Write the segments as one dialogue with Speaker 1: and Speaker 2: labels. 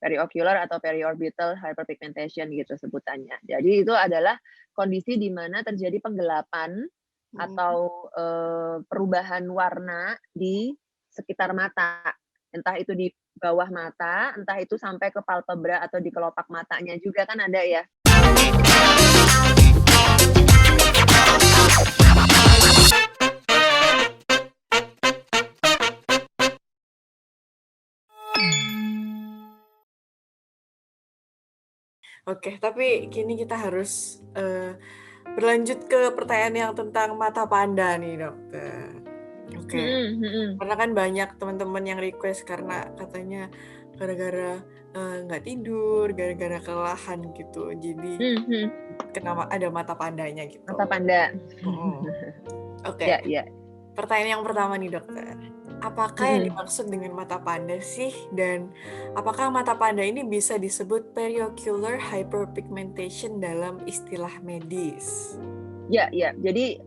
Speaker 1: periocular atau periorbital hyperpigmentation gitu sebutannya. Jadi itu adalah kondisi di mana terjadi penggelapan
Speaker 2: Mhm.
Speaker 1: atau, perubahan warna di sekitar mata. Entah itu di bawah mata, entah itu sampai ke palpebra atau di kelopak matanya juga kan ada ya.
Speaker 2: Oke, tapi kini kita harus, berlanjut ke pertanyaan yang tentang mata panda nih, Dokter. Oke,
Speaker 1: Mhm mhm.
Speaker 2: karena kan banyak teman-teman yang request karena katanya gara-gara, nggak tidur, gara-gara kelelahan gitu, jadi
Speaker 1: Mhm mhm.
Speaker 2: kenapa ada mata pandanya
Speaker 1: Mata
Speaker 2: gitu.
Speaker 1: panda.
Speaker 2: Mhm. Oke,
Speaker 1: Ya ya.
Speaker 2: pertanyaan yang pertama nih, Dokter. Apakah yang
Speaker 1: Mhm.
Speaker 2: dimaksud dengan mata panda sih? Dan apakah mata panda ini bisa disebut periocular hyperpigmentation dalam istilah medis?
Speaker 1: Ya ya. Jadi,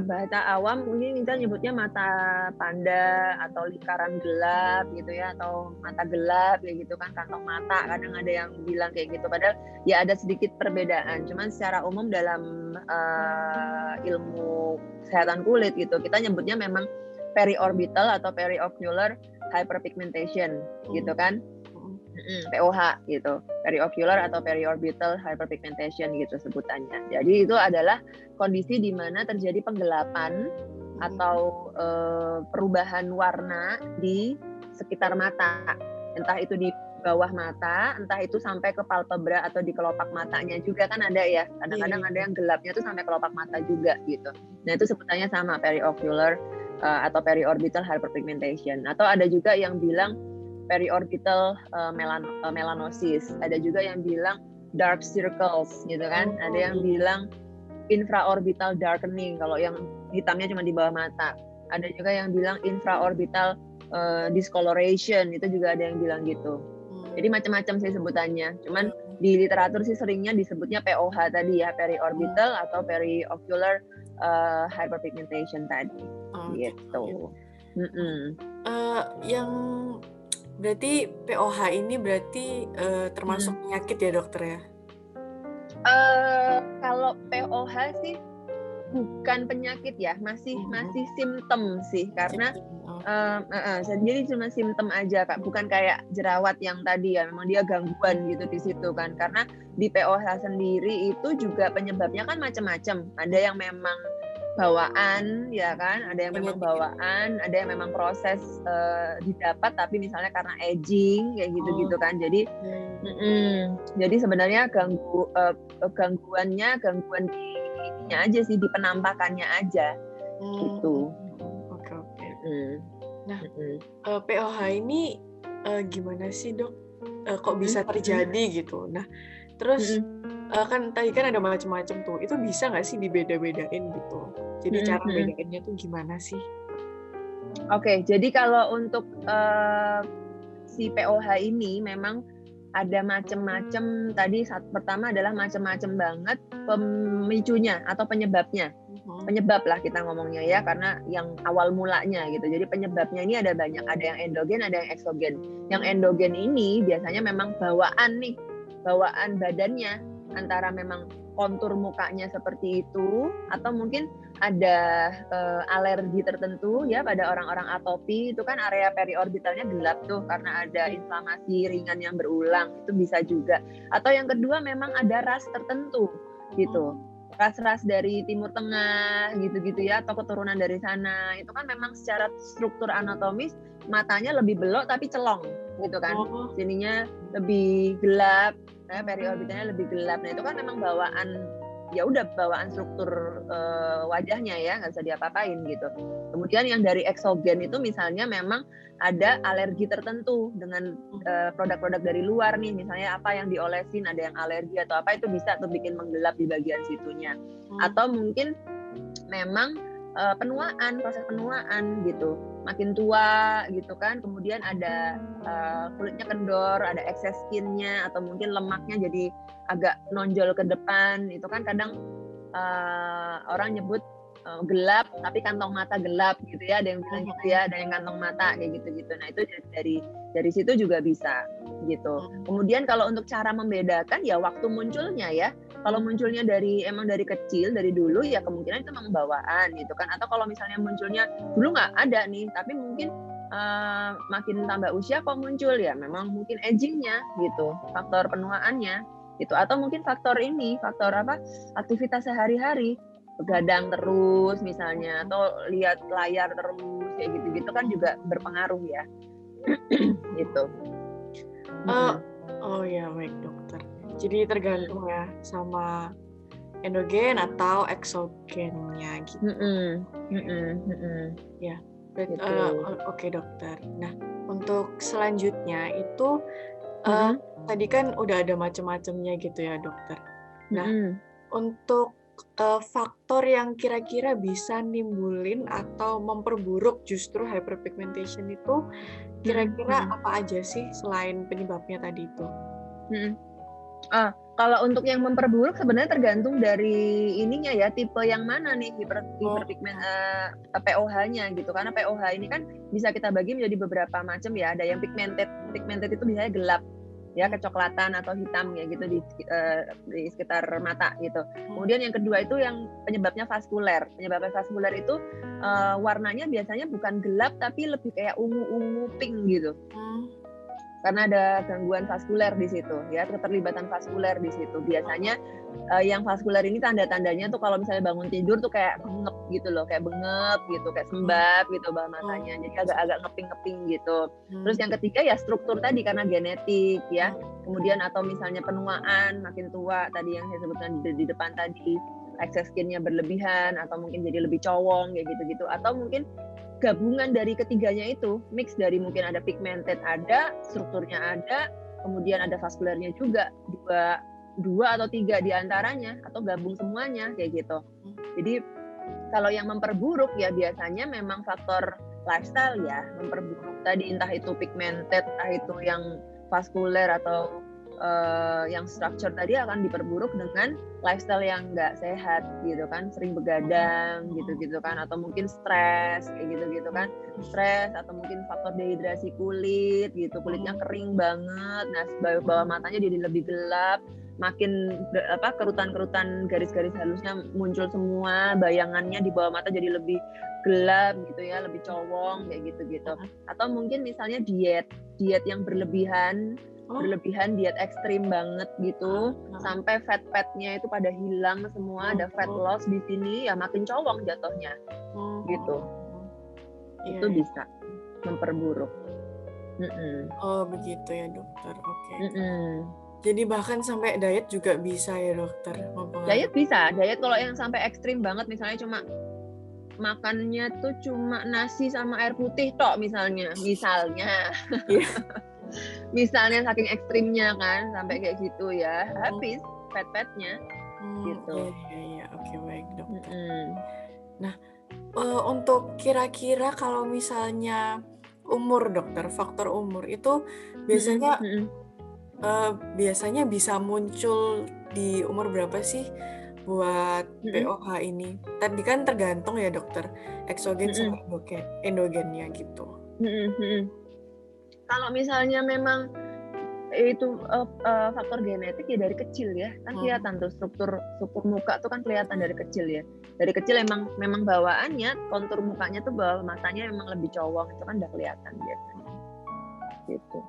Speaker 1: bahasa awam mungkin kita nyebutnya mata panda atau lingkaran gelap gitu ya, atau mata gelap kayak gitu kan, kantong mata, kadang ada yang bilang kayak gitu. Padahal ya ada sedikit perbedaan, cuman secara umum dalam, ilmu kesehatan kulit gitu, kita nyebutnya memang periorbital atau periocular hyperpigmentation gitu
Speaker 2: Mmm,
Speaker 1: kan.
Speaker 2: mhm,
Speaker 1: POH gitu, periocular atau periorbital hyperpigmentation gitu sebutannya. Jadi itu adalah kondisi di mana terjadi penggelapan
Speaker 2: mhm.
Speaker 1: atau, perubahan warna di sekitar mata. Entah itu di bawah mata, entah itu sampai ke palpebra atau di kelopak matanya juga kan ada ya,
Speaker 2: Iya
Speaker 1: kadang-kadang ada
Speaker 2: iya.
Speaker 1: yang gelapnya tuh sampai kelopak mata juga gitu. Nah itu sebutannya sama periocular, atau periorbital hyperpigmentation, atau ada juga yang bilang periorbital, melanosis. Ada juga yang bilang dark circles gitu kan. Ada
Speaker 2: Oh,
Speaker 1: yang
Speaker 2: iya.
Speaker 1: bilang infraorbital darkening kalau yang hitamnya cuma di bawah mata. Ada juga yang bilang infraorbital, discoloration, itu juga ada yang bilang gitu.
Speaker 2: Mmm,
Speaker 1: Jadi macam-macam sih sebutannya. Cuman
Speaker 2: heeh,
Speaker 1: di literatur sih seringnya disebutnya POH tadi ya,
Speaker 2: mmm,
Speaker 1: periorbital atau periocular, hyperpigmentation tadi,
Speaker 2: oke oke.
Speaker 1: gitu. Mhm.
Speaker 2: Yang berarti POH ini berarti, termasuk
Speaker 1: Mhm.
Speaker 2: penyakit ya, Dokter, ya?
Speaker 1: Kalau POH sih bukan penyakit ya, masih
Speaker 2: Mhm mhm.
Speaker 1: masih simptom sih karena,
Speaker 2: Simptom, oke.
Speaker 1: jadi cuma simptom aja Kak, bukan kayak jerawat yang tadi ya, memang dia
Speaker 2: Mhm
Speaker 1: gangguan gitu di situ kan. Karena di POH sendiri itu juga penyebabnya kan macam-macam, ada
Speaker 2: mhm.
Speaker 1: yang memang bawaan ya kan, ada yang memang
Speaker 2: Genetik ya?
Speaker 1: bawaan, ada yang memang proses, didapat tapi misalnya karena aging kayak
Speaker 2: Oh,
Speaker 1: gitu-gitu kan. Jadi
Speaker 2: iya iya.
Speaker 1: jadi sebenarnya gangguannya gangguan di ininya aja sih, di penampakannya aja,
Speaker 2: Mmm,
Speaker 1: gitu.
Speaker 2: mhm, oke oke.
Speaker 1: Mhm
Speaker 2: Nah,
Speaker 1: mhm
Speaker 2: POH ini, gimana sih, Dok, kok
Speaker 1: mhm
Speaker 2: bisa
Speaker 1: mhm
Speaker 2: terjadi gitu? Nah, terus,
Speaker 1: mhm
Speaker 2: kan tadi kan ada macem-macem tuh, itu bisa nggak sih dibeda-bedain gitu? Jadi
Speaker 1: mhm
Speaker 2: cara
Speaker 1: mhm.
Speaker 2: bedainnya tuh gimana sih?
Speaker 1: Oke, jadi kalau untuk, si POH ini memang ada macam-macam tadi pertama adalah macam-macam banget pemicunya atau penyebabnya.
Speaker 2: Mhm,
Speaker 1: Penyebab lah kita ngomongnya ya, karena yang awal mulanya gitu. Jadi penyebabnya ini ada banyak, ada yang endogen, ada yang eksogen. Yang
Speaker 2: mmm,
Speaker 1: endogen ini biasanya memang bawaan nih, bawaan badannya, antara memang kontur mukanya seperti itu, atau mungkin ada, alergi tertentu ya pada orang-orang atopi, itu kan area periorbitalnya gelap tuh karena ada
Speaker 2: iya.
Speaker 1: inflamasi ringan yang berulang, itu bisa juga. Atau yang kedua memang ada ras tertentu gitu,
Speaker 2: Oh,
Speaker 1: ras-ras dari Timur Tengah gitu-gitu ya, atau keturunan dari sana. Itu kan memang secara struktur anatomis matanya lebih belok tapi celong gitu kan.
Speaker 2: oh,
Speaker 1: Sininya lebih gelap, periorbitalnya lebih gelap. Nah, itu kan memang bawaan, ya udah bawaan struktur, wajahnya ya, nggak bisa diapa-apain gitu. Kemudian yang dari eksogen itu misalnya memang ada alergi tertentu dengan,
Speaker 2: mhm,
Speaker 1: produk-produk dari luar nih, misalnya apa yang diolesin, ada yang alergi atau apa, itu bisa tuh bikin menggelap di bagian situnya.
Speaker 2: mmm,
Speaker 1: Atau mungkin memang, penuaan, proses penuaan gitu. Makin tua gitu kan, kemudian ada, kulitnya kendor, ada excess skin-nya, atau mungkin lemaknya jadi agak nonjol ke depan, itu kan kadang, orang nyebut gelap tapi kantong mata gelap gitu ya, ada yang bilang gitu ya, ada yang kantong mata kayak gitu-gitu. Nah itu dari situ juga bisa gitu. Kemudian kalau untuk cara membedakan ya waktu munculnya ya, kalau munculnya emang dari kecil, dari dulu ya kemungkinan itu memang bawaan gitu kan. Atau kalau misalnya munculnya dulu nggak ada nih, tapi mungkin makin tambah usia kok muncul ya, memang mungkin agingnya gitu, faktor penuaannya gitu. Atau mungkin faktor aktivitas sehari-hari, begadang terus misalnya, atau lihat layar terus kayak gitu-gitu kan juga berpengaruh ya. Gitu.
Speaker 2: Oh ya, baik dokter. Jadi tergantung ya sama endogen atau eksogennya gitu. Ya,
Speaker 1: Gitu.
Speaker 2: Oke dokter. Nah, untuk selanjutnya itu tadi kan udah ada macam-macamnya gitu ya dokter. Nah, untuk faktor yang kira-kira bisa nimbulin atau memperburuk justru hyperpigmentation itu kira-kira apa aja sih selain penyebabnya tadi itu?
Speaker 1: Kalau untuk yang memperburuk sebenarnya tergantung dari ininya ya, tipe yang mana nih hiperpigment POH-nya gitu. Karena POH ini kan bisa kita bagi menjadi beberapa macam ya. Ada yang pigmented itu biasanya gelap ya, kecoklatan atau hitam ya gitu di sekitar mata gitu. Kemudian yang kedua itu yang penyebabnya vaskuler. Penyebabnya vaskuler itu warnanya biasanya bukan gelap tapi lebih kayak ungu-ungu pink gitu. Karena ada gangguan vaskuler di situ ya, keterlibatan vaskuler di situ. Biasanya yang vaskuler ini tanda-tandanya tuh kalau misalnya bangun tidur tuh kayak bengep gitu loh, kayak sembab gitu bawah matanya. Jadi agak-agak ngeping-ngeping gitu. Terus yang ketiga ya struktur tadi karena genetik ya. Kemudian atau misalnya penuaan makin tua tadi yang saya sebutkan di depan tadi, excess skin-nya berlebihan atau mungkin jadi lebih cowong kayak gitu-gitu, atau mungkin gabungan dari ketiganya itu, mix dari mungkin ada pigmented ada, strukturnya ada, kemudian ada vaskulernya juga, dua atau tiga diantaranya, atau gabung semuanya kayak gitu. Jadi kalau yang memperburuk ya biasanya memang faktor lifestyle ya, memperburuk tadi, entah itu pigmented, entah itu yang vaskuler atau yang structure tadi akan diperburuk dengan lifestyle yang nggak sehat gitu kan, sering begadang gitu kan, atau mungkin stres kayak gitu kan, stres atau mungkin faktor dehidrasi kulit gitu, kulitnya kering banget, nah bawah matanya jadi lebih gelap, makin kerutan-kerutan garis-garis halusnya muncul semua, bayangannya di bawah mata jadi lebih gelap gitu ya, lebih cowong kayak gitu. Atau mungkin misalnya diet yang berlebihan, diet ekstrim banget gitu, sampai fat-fatnya itu pada hilang semua, ada fat loss di sini, ya makin cowong jatuhnya, gitu. Itu bisa memperburuk.
Speaker 2: Oh begitu ya dokter, oke. Jadi bahkan sampai diet juga bisa ya dokter?
Speaker 1: Diet bisa, diet kalau yang sampai ekstrim banget, misalnya cuma makannya tuh cuma nasi sama air putih tok misalnya. Misalnya saking ekstrimnya kan, sampai kayak gitu ya, habis fat-fatnya gitu.
Speaker 2: Iya, oke baik dokter. Nah, untuk kira-kira kalau misalnya umur dokter, faktor umur itu biasanya bisa muncul di umur berapa sih buat POH ini? Tadi kan tergantung ya dokter, eksogen sama endogennya gitu.
Speaker 1: Kalau misalnya memang itu faktor genetik ya dari kecil ya, kan kelihatan tuh struktur muka tuh kan kelihatan dari kecil ya. Dari kecil memang bawaannya, kontur mukanya tuh bawah matanya memang lebih cowong, itu kan udah kelihatan biasanya. Gitu.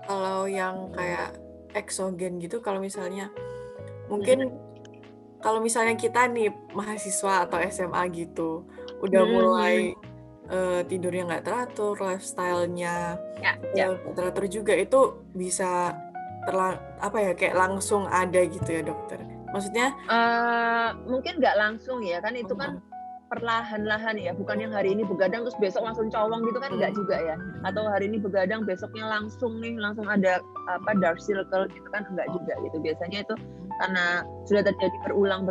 Speaker 2: Kalau yang kayak eksogen gitu, kalau misalnya mungkin kalau misalnya kita nih mahasiswa atau SMA gitu, udah mulai tidurnya nggak teratur, lifestyle-nya nggak teratur juga, itu bisa kayak langsung ada gitu ya dokter? Maksudnya
Speaker 1: mungkin nggak langsung ya, kan itu kan perlahan-lahan ya, bukan yang hari ini begadang terus besok langsung cowong gitu kan, nggak juga ya, atau hari ini begadang besoknya langsung ada dark circle gitu kan, nggak juga gitu. Biasanya itu karena sudah terjadi berulang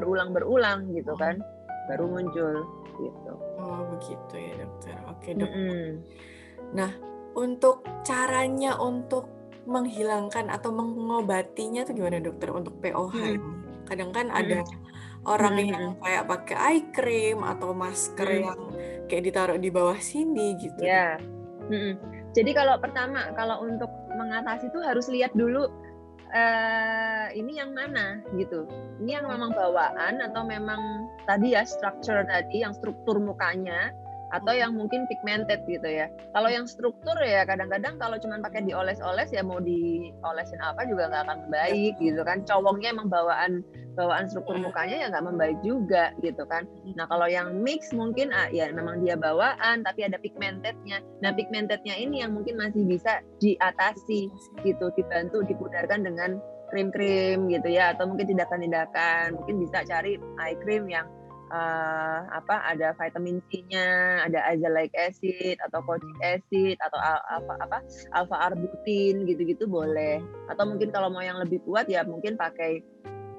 Speaker 1: gitu kan, baru muncul gitu.
Speaker 2: Oh begitu ya dokter, oke dokter. Nah, untuk caranya untuk menghilangkan atau mengobatinya tuh gimana dokter untuk POH ini? Kadang kan ada orang yang kayak pakai eye cream atau masker yang kayak ditaruh di bawah sini gitu.
Speaker 1: Ya. Jadi kalau pertama, kalau untuk mengatasi itu harus lihat dulu ini yang mana gitu. Ini yang memang bawaan atau memang tadi ya structure tadi, yang struktur mukanya, atau yang mungkin pigmented gitu ya. Kalau yang struktur ya kadang-kadang kalau cuma pakai dioles-oles ya mau diolesin apa juga nggak akan baik gitu kan. Cowongnya emang bawaan struktur mukanya ya nggak membaik juga gitu kan. Nah kalau yang mix mungkin ya memang dia bawaan tapi ada pigmentednya. Nah pigmentednya ini yang mungkin masih bisa diatasi gitu, dibantu dipudarkan dengan krim-krim gitu ya, atau mungkin tindakan-tindakan. Mungkin bisa cari eye cream yang ada vitamin C-nya, ada azelaic acid atau kojic acid atau alpha arbutin gitu-gitu boleh. Atau mungkin kalau mau yang lebih kuat ya mungkin pakai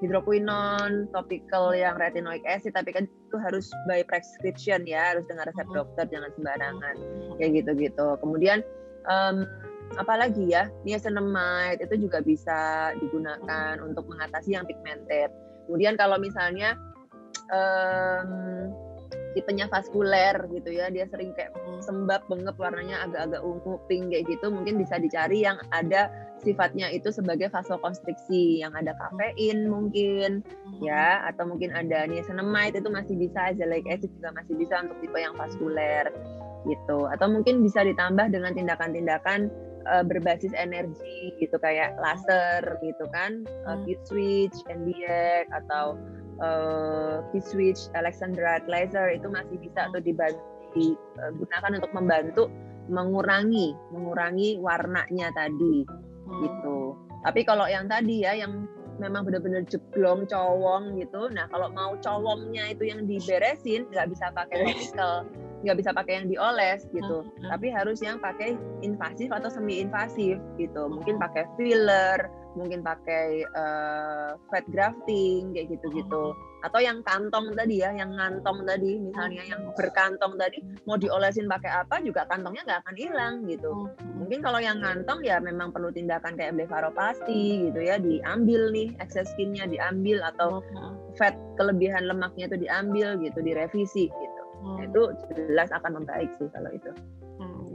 Speaker 1: hidroquinone topical yang retinoic acid, tapi kan itu harus by prescription ya, harus dengan resep dokter, jangan sembarangan kayak gitu-gitu. Kemudian apalagi ya, niacinamide itu juga bisa digunakan untuk mengatasi yang pigmented. Kemudian kalau misalnya tipenya vaskuler gitu ya, dia sering kayak sembab bengep, warnanya agak-agak ungu pink kayak gitu, mungkin bisa dicari yang ada sifatnya itu sebagai vasokonstriksi, yang ada kafein mungkin ya, atau mungkin ada niacinamide itu masih bisa, azelaic acid juga masih bisa untuk tipe yang vaskuler gitu. Atau mungkin bisa ditambah dengan tindakan-tindakan berbasis energi gitu, kayak laser gitu kan, heat switch, NBX atau heat switch, Alexandrite laser itu masih bisa atau digunakan untuk membantu mengurangi warnanya tadi gitu. Tapi kalau yang tadi ya yang memang benar-benar jeblong cowong gitu, nah kalau mau cowongnya itu yang diberesin nggak bisa pakai topical, nggak bisa pakai yang dioles gitu, tapi harus yang pakai invasif atau semi invasif gitu. Mungkin pakai filler, mungkin pakai fat grafting kayak gitu-gitu. Atau yang kantong tadi ya, yang ngantong tadi, misalnya yang berkantong tadi, mau diolesin pakai apa juga kantongnya nggak akan hilang gitu. Mungkin kalau yang ngantong ya memang perlu tindakan kayak blepharoplasty gitu ya, diambil nih excess skinnya diambil, atau fat kelebihan lemaknya itu diambil gitu, direvisi gitu. Nah, itu jelas akan membaik sih kalau itu.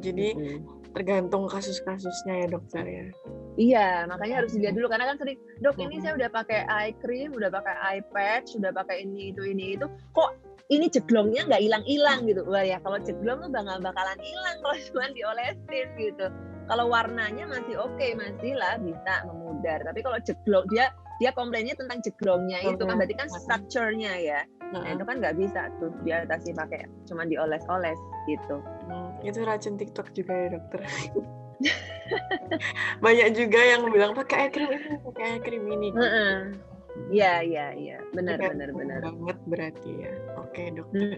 Speaker 2: Jadi tergantung kasus-kasusnya ya dokter ya.
Speaker 1: Iya, makanya harus dilihat dulu, karena kan sering, dok ini saya udah pakai eye cream, udah pakai eye patch, udah pakai ini itu, kok ini jeglongnya nggak hilang-hilang gitu. Wah ya, kalau jeglong tuh nggak bakalan hilang kalau cuma diolesin gitu. Kalau warnanya masih oke, masih lah bisa memudar. Tapi kalau jeglong, dia komplainnya tentang jeglongnya itu kan, berarti kan structure-nya ya. Nah itu kan nggak bisa tuh diatasi pakai cuma dioles-oles gitu.
Speaker 2: Itu racun TikTok juga ya dokter. Banyak juga yang bilang pakai eye cream ini.
Speaker 1: Iya, benar.
Speaker 2: Banget berarti ya. Oke dokter.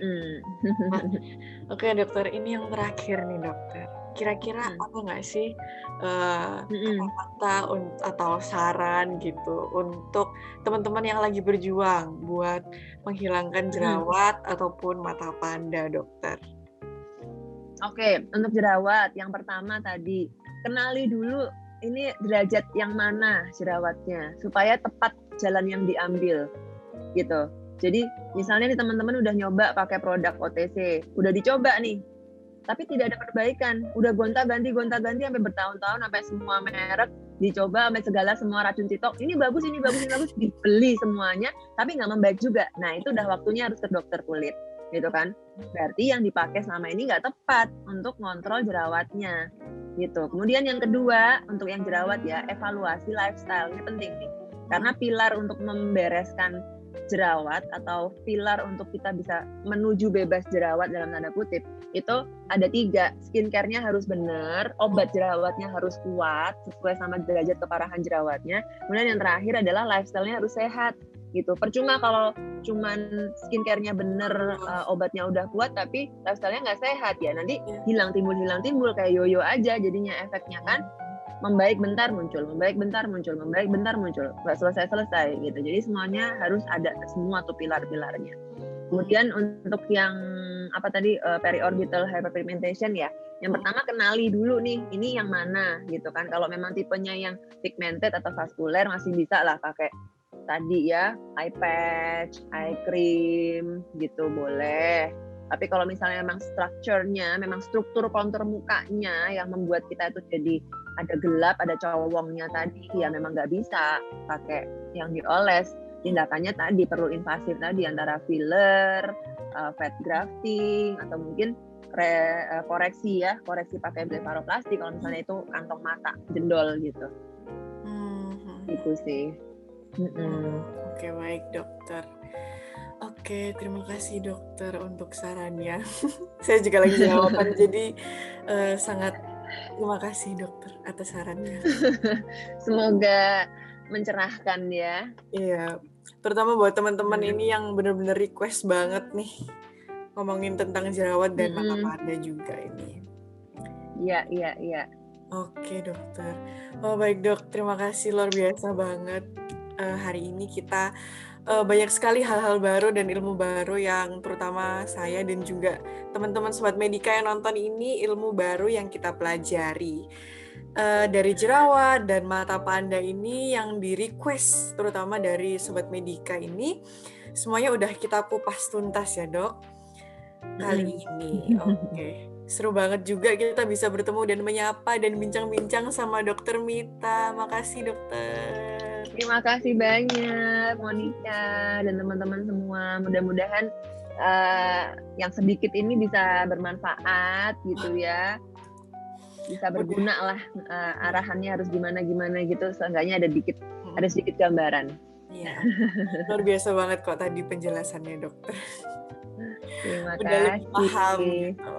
Speaker 2: Oke dokter, ini yang terakhir nih dokter. Kira-kira apa nggak sih kata-kata atau saran gitu untuk teman-teman yang lagi berjuang buat menghilangkan jerawat ataupun mata panda, dokter?
Speaker 1: Oke, untuk jerawat yang pertama tadi, kenali dulu ini derajat yang mana jerawatnya supaya tepat jalan yang diambil gitu. Jadi misalnya nih teman-teman udah nyoba pakai produk OTC, udah dicoba nih, tapi tidak ada perbaikan, udah gonta-ganti sampai bertahun-tahun, sampai semua merek dicoba, sampai segala semua racun TikTok, ini bagus, dibeli semuanya, tapi nggak membaik juga. Nah itu udah waktunya harus ke dokter kulit gitu kan, berarti yang dipakai selama ini nggak tepat untuk ngontrol jerawatnya gitu. Kemudian yang kedua, untuk yang jerawat ya, evaluasi lifestyle ini penting nih, karena pilar untuk membereskan jerawat atau pilar untuk kita bisa menuju bebas jerawat dalam tanda kutip itu ada 3. Skincare-nya harus benar, obat jerawatnya harus kuat sesuai sama derajat keparahan jerawatnya. Kemudian yang terakhir adalah lifestyle-nya harus sehat gitu. Percuma kalau cuman skincare-nya bener, obatnya udah kuat tapi lifestyle-nya nggak sehat ya, nanti hilang timbul kayak yoyo aja jadinya efeknya kan, membaik bentar muncul, nggak selesai gitu. Jadi semuanya harus ada semua tuh pilar-pilarnya. Kemudian untuk yang periorbital hyperpigmentation ya, yang pertama kenali dulu nih ini yang mana gitu kan. Kalau memang tipenya yang pigmented atau vaskuler masih bisa lah pakai tadi ya, eye patch, eye cream gitu boleh. Tapi kalau misalnya memang memang struktur kontur mukanya yang membuat kita itu jadi ada gelap, ada cowongnya tadi, ya memang nggak bisa pakai yang dioles. Tindakannya tadi perlu invasif tadi, antara filler, fat grafting, atau mungkin koreksi pakai blefaroplasti kalau misalnya itu kantong mata jendol gitu. Itu sih.
Speaker 2: Oke, baik dokter. Oke, terima kasih dokter untuk sarannya. Saya juga lagi jawaban, jadi sangat terima kasih dokter atas sarannya.
Speaker 1: Semoga mencerahkan ya.
Speaker 2: Iya, terutama buat teman-teman ini yang benar-benar request banget nih ngomongin tentang jerawat dan mata panda juga ini.
Speaker 1: Iya.
Speaker 2: Oke dokter. Oh baik dok, terima kasih luar biasa banget. Hari ini kita banyak sekali hal-hal baru dan ilmu baru yang terutama saya dan juga teman-teman Sobat Medika yang nonton ini, ilmu baru yang kita pelajari. Dari jerawat dan mata panda ini yang di-request terutama dari Sobat Medika ini, semuanya udah kita kupas tuntas ya dok kali ini. Oke. Seru banget juga kita bisa bertemu dan menyapa dan bincang-bincang sama Dokter Mita. Makasih dokter.
Speaker 1: Terima kasih banyak Monica dan teman-teman semua. Mudah-mudahan yang sedikit ini bisa bermanfaat gitu ya. Bisa berguna lah, arahannya harus gimana gitu. Seenggaknya ada sedikit gambaran.
Speaker 2: Iya. Luar biasa banget kok tadi penjelasannya dokter.
Speaker 1: Terima
Speaker 2: udah
Speaker 1: kasih.
Speaker 2: Lebih paham gitu.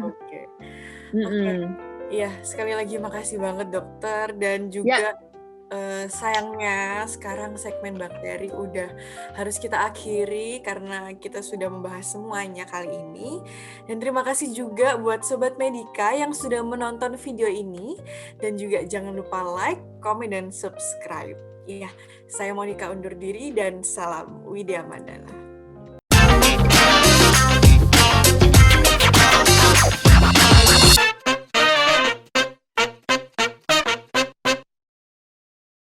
Speaker 2: Oke. Iya, sekali lagi makasih banget dokter dan juga sayangnya sekarang segmen bakteri udah harus kita akhiri karena kita sudah membahas semuanya kali ini. Dan terima kasih juga buat Sobat Medika yang sudah menonton video ini dan juga jangan lupa like, komen, dan subscribe. Iya, saya Monica undur diri dan salam Widya Mandala.